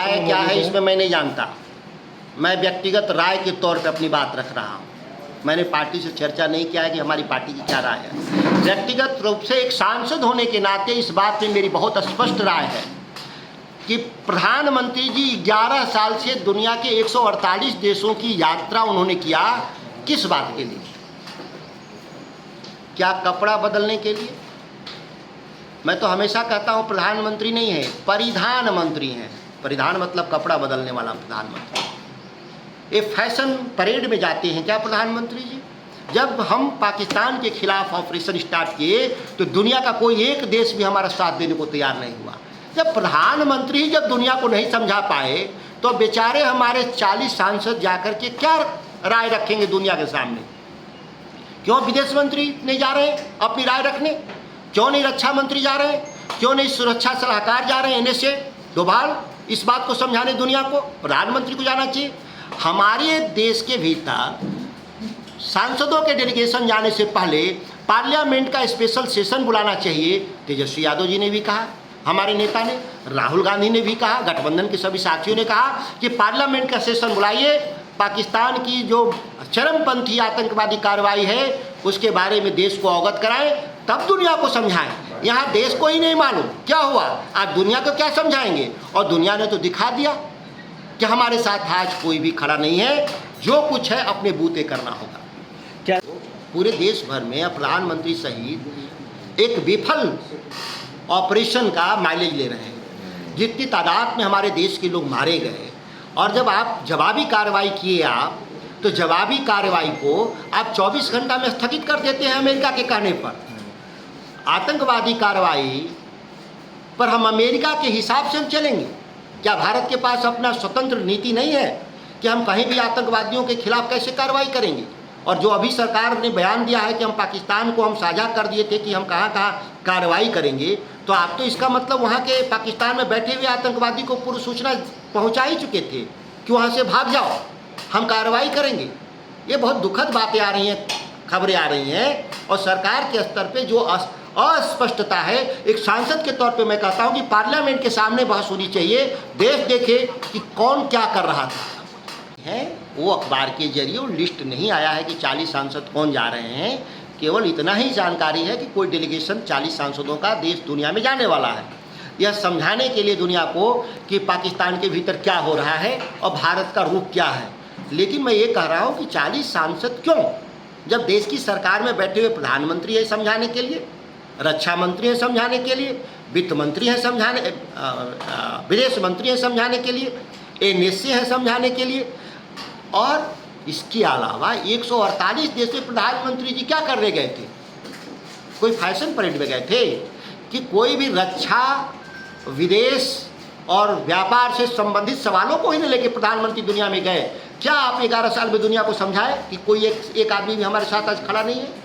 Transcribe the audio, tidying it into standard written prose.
है क्या है इसमें मैं नहीं जानता। मैं व्यक्तिगत राय के तौर पे अपनी बात रख रहा हूँ। मैंने पार्टी से चर्चा नहीं किया है कि हमारी पार्टी की क्या राय है। व्यक्तिगत रूप से एक सांसद होने के नाते इस बात में मेरी बहुत स्पष्ट राय है कि प्रधानमंत्री जी 11 साल से दुनिया के 148 देशों की यात्रा उन्होंने किया। किस बात के लिए? क्या कपड़ा बदलने के लिए? मैं तो हमेशा कहता हूँ प्रधानमंत्री नहीं है, परिधान मंत्री हैं। परिधान मतलब कपड़ा बदलने वाला प्रधानमंत्री। ये फैशन परेड में जाते हैं क्या प्रधानमंत्री जी? जब हम पाकिस्तान के खिलाफ ऑपरेशन स्टार्ट किए तो दुनिया का कोई एक देश भी हमारा साथ देने को तैयार नहीं हुआ। जब प्रधानमंत्री जब दुनिया को नहीं समझा पाए तो बेचारे हमारे 40 सांसद जाकर के क्या राय रखेंगे दुनिया के सामने? क्यों विदेश मंत्री नहीं जा रहे अपनी राय रखने? क्यों नहीं रक्षा मंत्री जा रहे हैं? क्यों नहीं सुरक्षा सलाहकार जा रहे हैं NSA डोभाल इस बात को समझाने दुनिया को? प्रधानमंत्री को जाना चाहिए। हमारे देश के भीतर सांसदों के डेलीगेशन जाने से पहले पार्लियामेंट का स्पेशल सेशन बुलाना चाहिए। तेजस्वी यादव जी ने भी कहा, हमारे नेता ने, राहुल गांधी ने भी कहा, गठबंधन के सभी साथियों ने कहा कि पार्लियामेंट का सेशन बुलाइए। पाकिस्तान की जो चरमपंथी आतंकवादी कार्रवाई है उसके बारे में देश को अवगत कराएं, तब दुनिया को समझाएं। यहाँ देश को ही नहीं मालूम क्या हुआ, आज दुनिया को क्या समझाएंगे? और दुनिया ने तो दिखा दिया कि हमारे साथ आज कोई भी खड़ा नहीं है। जो कुछ है अपने बूते करना होगा। क्या पूरे देश भर में प्रधानमंत्री सहित एक विफल ऑपरेशन का माइलेज ले रहे हैं। जितनी तादाद में हमारे देश के लोग मारे गए और जब आप जवाबी कार्रवाई किए आप तो जवाबी कार्रवाई को आप 24 घंटा में स्थगित कर देते हैं अमेरिका के कहने पर। आतंकवादी कार्रवाई पर हम अमेरिका के हिसाब से हम चलेंगे क्या? भारत के पास अपना स्वतंत्र नीति नहीं है कि हम कहीं भी आतंकवादियों के खिलाफ कैसे कार्रवाई करेंगे? और जो अभी सरकार ने बयान दिया है कि हम पाकिस्तान को हम साझा कर दिए थे कि हम कहाँ कहाँ कार्रवाई करेंगे, तो आप तो इसका मतलब वहाँ के पाकिस्तान में बैठे हुए आतंकवादी को पूर्व सूचना पहुँचा ही चुके थे कि वहाँ से भाग जाओ, हम कार्रवाई करेंगे। ये बहुत दुखद बातें आ रही हैं, खबरें आ रही हैं। और सरकार के स्तर पे जो अस्पष्टता है, एक सांसद के तौर पे मैं कहता हूँ कि पार्लियामेंट के सामने बहस होनी चाहिए। देश देखे कि कौन क्या कर रहा था है। वो अखबार के जरिए वो लिस्ट नहीं आया है कि 40 सांसद कौन जा रहे हैं। केवल इतना ही जानकारी है कि कोई डेलीगेशन 40 सांसदों का देश दुनिया में जाने वाला है, यह समझाने के लिए दुनिया को कि पाकिस्तान के भीतर क्या हो रहा है और भारत का रूप क्या है। लेकिन मैं ये कह रहा हूँ कि 40 सांसद क्यों, जब देश की सरकार में बैठे हुए प्रधानमंत्री है समझाने के लिए, रक्षा मंत्री हैं समझाने के लिए, वित्त मंत्री हैं समझाने, विदेश मंत्री हैं समझाने के लिए, NSA है समझाने के लिए। और इसके अलावा 148 देश के प्रधानमंत्री जी क्या करने गए थे? कोई फैशन परेड में गए थे कि कोई भी रक्षा, विदेश और व्यापार से संबंधित सवालों को ही नहीं लेके प्रधानमंत्री दुनिया में गए? क्या आप 11 साल में दुनिया को समझाए कि कोई एक आदमी भी हमारे साथ आज खड़ा नहीं है?